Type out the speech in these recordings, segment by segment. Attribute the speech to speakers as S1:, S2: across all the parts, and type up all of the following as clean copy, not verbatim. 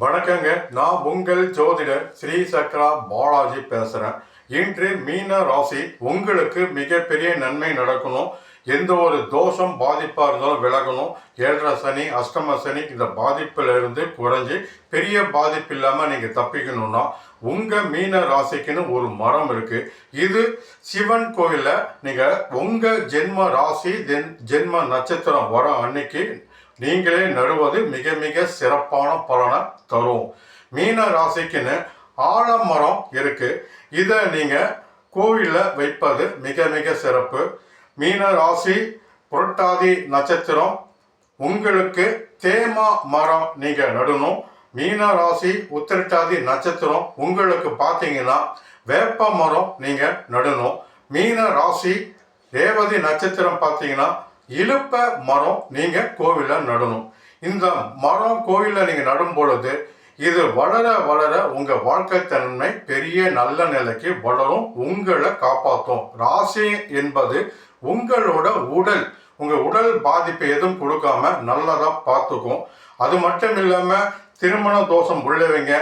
S1: வணக்கங்க. நான் உங்கள் ஜோதிடர் ஸ்ரீ சக்ரா பாலாஜி பேசுகிறேன். இன்று மீன ராசி உங்களுக்கு மிகப்பெரிய நன்மை நடக்கணும். எந்த ஒரு தோஷம் பாதிப்பாக இருந்தாலும் விலகணும். 7.5 சனி, அஷ்டம சனி இந்த பாதிப்பிலிருந்து குறைஞ்சி பெரிய பாதிப்பு இல்லாமல் நீங்கள் தப்பிக்கணும்னா உங்கள் மீன ராசிக்குன்னு ஒரு மரம் இருக்குது. இது சிவன் கோயிலில் நீங்கள் உங்கள் ஜென்ம ராசி ஜென்ம நட்சத்திரம் வர அன்னைக்கு நீங்களே நடுவது மிக மிக சிறப்பான பலனை தரும். மீன ராசிக்குன்னு ஆலமரம் இருக்கு. இதை நீங்க கோவிலில் வைப்பது மிக மிக சிறப்பு. மீன ராசி புரட்டாதி நட்சத்திரம் உங்களுக்கு தேமா மரம் நீங்க நடணும். மீன ராசி உத்திரட்டாதி நட்சத்திரம் உங்களுக்கு பார்த்தீங்கன்னா வேப்ப மரம் நீங்க நடணும். மீன ராசி ரேவதி நட்சத்திரம் பார்த்தீங்கன்னா இலுப்ப மரம் நீங்க கோவில்ல நடணும். இந்த மரம் கோவில்ல நீங்க நடும் பொழுது இது வளர வளர உங்க வாழ்க்கை தன்மை பெரிய நல்ல நிலைக்கு வளரும், உங்களை காப்பாற்றும். ராசி என்பது உங்களோட உடல், உங்க உடல் பாதிப்பை எதுவும் கொடுக்காம நல்லதா பார்த்துக்கும். அது மட்டும் இல்லாம திருமண தோஷம் உள்ளவங்க,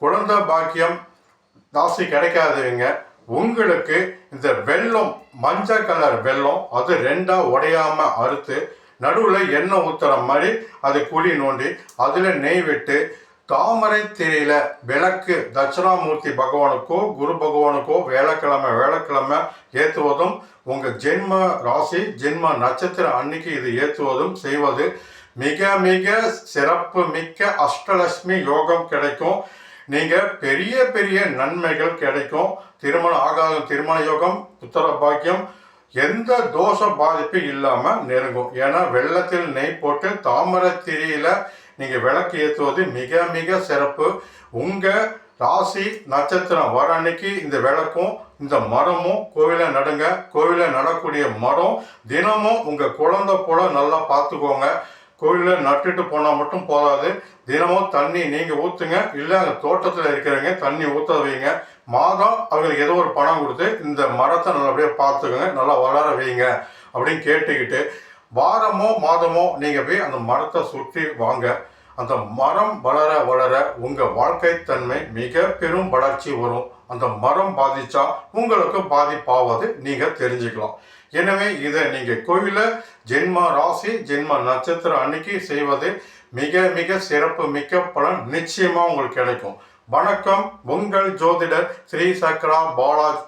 S1: குழந்தை பாக்கியம் ராசி கிடைக்காதவங்க, உங்களுக்கு இந்த வெள்ளம், மஞ்சள் கலர் வெள்ளம் அது ரெண்டா உடையாம அறுத்து நடுவில் எண்ணெய் ஊத்துற மாதிரி அதை குழி நோண்டி அதில் நெய் விட்டு தாமரை திரையில விளக்கு தட்சிணாமூர்த்தி பகவானுக்கோ குரு பகவானுக்கோ வேலைக்கிழமை ஏற்றுவதும் உங்கள் ஜென்ம ராசி ஜென்ம நட்சத்திரம் அன்னைக்கு இது ஏற்றுவதும் செய்வது மிக மிக சிறப்பு மிக்க அஷ்டலட்சுமி யோகம் கிடைக்கும். நீங்கள் பெரிய பெரிய நன்மைகள் கிடைக்கும். திருமணம் ஆகாத திருமண யோகம், புத்திர பாக்கியம், எந்த தோஷ பாதிப்பு இல்லாமல் நெருங்கும். ஏன்னா வெள்ளத்தில் நெய் போட்டு தாமரை திரியில நீங்கள் விளக்கு ஏற்றுவது மிக மிக சிறப்பு. உங்கள் ராசி நட்சத்திரம் வர அன்னைக்கு இந்த விளக்கும் இந்த மரமும் கோவிலில் நடுங்க. கோவிலில் நடக்கூடிய மரம் தினமும் உங்கள் குழந்தை போல நல்லா பார்த்துக்கோங்க. கோவிலில் நட்டுட்டு போனால் மட்டும் போதாது, தினமும் தண்ணி நீங்கள் ஊற்றுங்க. இல்லை அந்த தோட்டத்தில் இருக்கிறவங்க தண்ணி ஊற்ற வைங்க. மாதம் அவங்களுக்கு ஏதோ ஒரு பணம் கொடுத்து இந்த மரத்தை நல்லபடியாக பார்த்துக்கோங்க, நல்லா வளர வைங்க அப்படின்னு கேட்டுக்கிட்டு வாரமோ மாதமோ நீங்கள் போய் அந்த மரத்தை சுற்றி வாங்க. அந்த மரம் வளர வளர உங்கள் வாழ்க்கை தன்மை மிக பெரும் வளர்ச்சி வரும். அந்த மரம் பாதிச்சா உங்களுக்கு பாதிப்பாவது நீங்கள் தெரிஞ்சுக்கலாம். எனவே இதை நீங்கள் கோவிலில் ஜென்ம ராசி ஜென்ம நட்சத்திரம் அன்னைக்கு செய்வது மிக மிக சிறப்பு மிக்க பலன் நிச்சயமாக உங்களுக்கு கிடைக்கும். வணக்கம், உங்கள் ஜோதிடர் ஸ்ரீ சக்ரா பாலாஜி